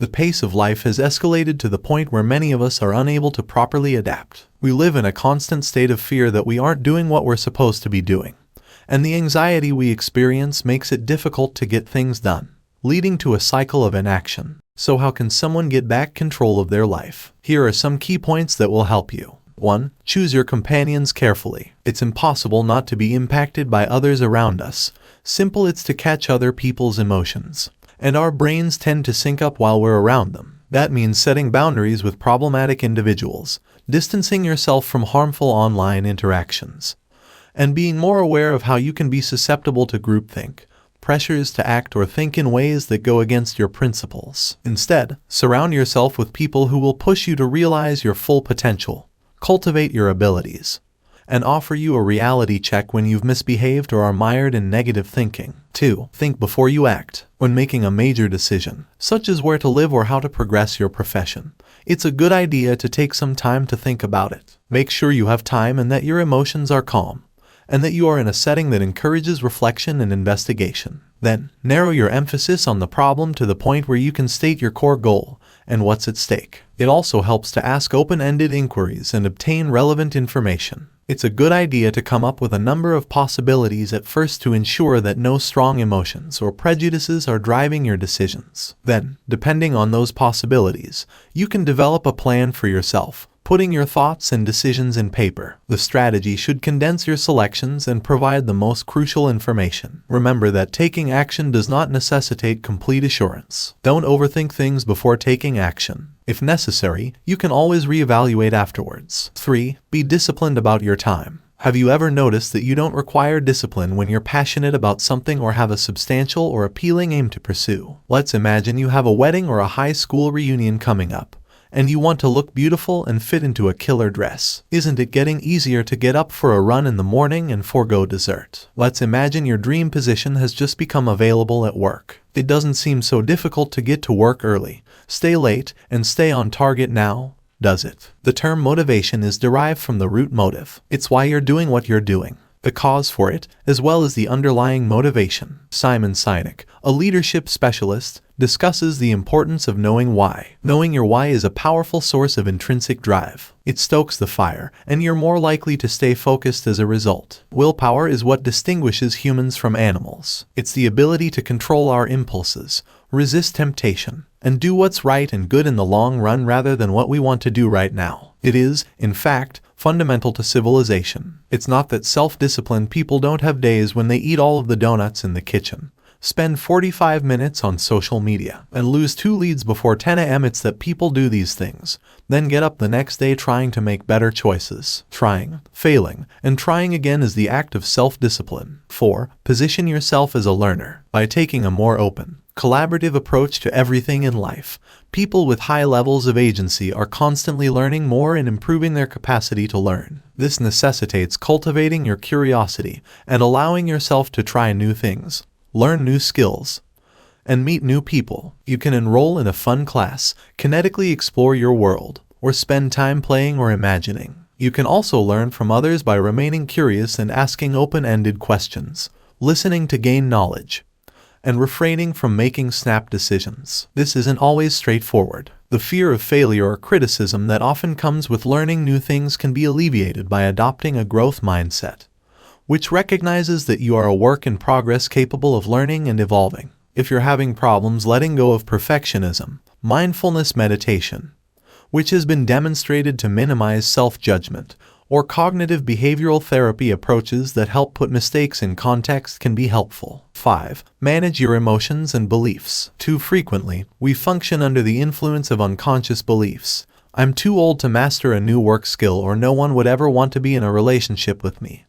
The pace of life has escalated to the point where many of us are unable to properly adapt. We live in a constant state of fear that we aren't doing what we're supposed to be doing, and the anxiety we experience makes it difficult to get things done, leading to a cycle of inaction. So how can someone get back control of their life? Here are some key points that will help you. 1. Choose your companions carefully. It's impossible not to be impacted by others around us. Simple it's to catch other people's emotions, and our brains tend to sync up while we're around them. That means setting boundaries with problematic individuals, distancing yourself from harmful online interactions, and being more aware of how you can be susceptible to groupthink, pressures to act or think in ways that go against your principles. Instead, surround yourself with people who will push you to realize your full potential, cultivate your abilities, and offer you a reality check when you've misbehaved or are mired in negative thinking. 2. Think before you act. When making a major decision, such as where to live or how to progress your profession, it's a good idea to take some time to think about it. Make sure you have time and that your emotions are calm, and that you are in a setting that encourages reflection and investigation. Then, narrow your emphasis on the problem to the point where you can state your core goal and what's at stake. It also helps to ask open-ended inquiries and obtain relevant information. It's a good idea to come up with a number of possibilities at first to ensure that no strong emotions or prejudices are driving your decisions. Then, depending on those possibilities, you can develop a plan for yourself, putting your thoughts and decisions in paper. The strategy should condense your selections and provide the most crucial information. Remember that taking action does not necessitate complete assurance. Don't overthink things before taking action. If necessary, you can always reevaluate afterwards. 3. Be disciplined about your time. Have you ever noticed that you don't require discipline when you're passionate about something or have a substantial or appealing aim to pursue? Let's imagine you have a wedding or a high school reunion coming up, and you want to look beautiful and fit into a killer dress. Isn't it getting easier to get up for a run in the morning and forego dessert? Let's imagine your dream position has just become available at work. It doesn't seem so difficult to get to work early, stay late, and stay on target now, does it? The term motivation is derived from the root motive. It's why you're doing what you're doing, the cause for it, as well as the underlying motivation. Simon Sinek, a leadership specialist, discusses the importance of knowing why. Knowing your why is a powerful source of intrinsic drive. It stokes the fire, and you're more likely to stay focused as a result. Willpower is what distinguishes humans from animals. It's the ability to control our impulses, resist temptation, and do what's right and good in the long run rather than what we want to do right now. It is, in fact, fundamental to civilization. It's not that self-disciplined people don't have days when they eat all of the donuts in the kitchen, spend 45 minutes on social media, and lose 2 leads before 10 a.m. It's that people do these things, then get up the next day trying to make better choices. Trying, failing, and trying again is the act of self-discipline. 4. Position yourself as a learner. By taking a more open, collaborative approach to everything in life, people with high levels of agency are constantly learning more and improving their capacity to learn. This necessitates cultivating your curiosity and allowing yourself to try new things, learn new skills, and meet new people. You can enroll in a fun class, kinetically explore your world, or spend time playing or imagining. You can also learn from others by remaining curious and asking open-ended questions, listening to gain knowledge, and refraining from making snap decisions. This isn't always straightforward. The fear of failure or criticism that often comes with learning new things can be alleviated by adopting a growth mindset, which recognizes that you are a work in progress capable of learning and evolving. If you're having problems letting go of perfectionism, mindfulness meditation, which has been demonstrated to minimize self-judgment, or cognitive behavioral therapy approaches that help put mistakes in context can be helpful. 5. Manage your emotions and beliefs. Too frequently, we function under the influence of unconscious beliefs. I'm too old to master a new work skill, or no one would ever want to be in a relationship with me,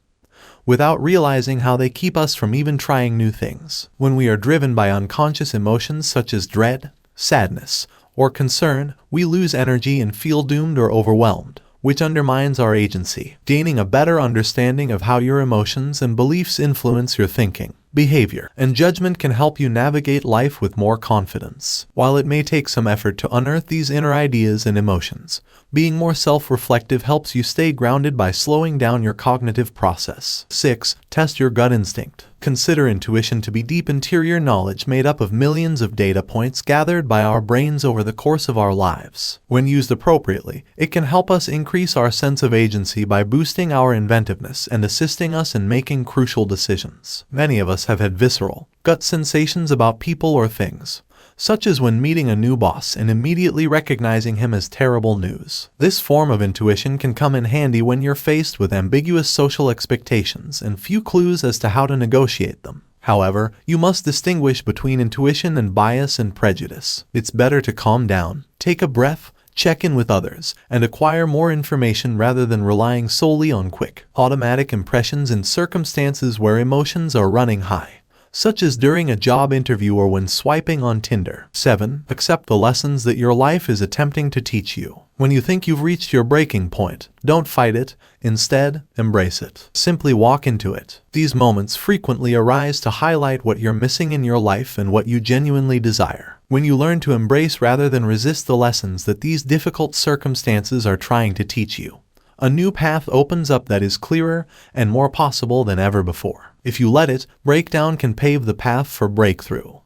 without realizing how they keep us from even trying new things. When we are driven by unconscious emotions such as dread, sadness, or concern, we lose energy and feel doomed or overwhelmed, which undermines our agency. Gaining a better understanding of how your emotions and beliefs influence your thinking, behavior, and judgment can help you navigate life with more confidence. While it may take some effort to unearth these inner ideas and emotions, being more self-reflective helps you stay grounded by slowing down your cognitive process. 6. Test your gut instinct. Consider intuition to be deep interior knowledge made up of millions of data points gathered by our brains over the course of our lives. When used appropriately, it can help us increase our sense of agency by boosting our inventiveness and assisting us in making crucial decisions. Many of us have had visceral, gut sensations about people or things, such as when meeting a new boss and immediately recognizing him as terrible news. This form of intuition can come in handy when you're faced with ambiguous social expectations and few clues as to how to negotiate them. However, you must distinguish between intuition and bias and prejudice. It's better to calm down, take a breath, check in with others, and acquire more information rather than relying solely on quick, automatic impressions in circumstances where emotions are running high, such as during a job interview or when swiping on Tinder. 7. Accept the lessons that your life is attempting to teach you. When you think you've reached your breaking point, don't fight it. Instead, embrace it. Simply walk into it. These moments frequently arise to highlight what you're missing in your life and what you genuinely desire. When you learn to embrace rather than resist the lessons that these difficult circumstances are trying to teach you, a new path opens up that is clearer and more possible than ever before. If you let it, breakdown can pave the path for breakthrough.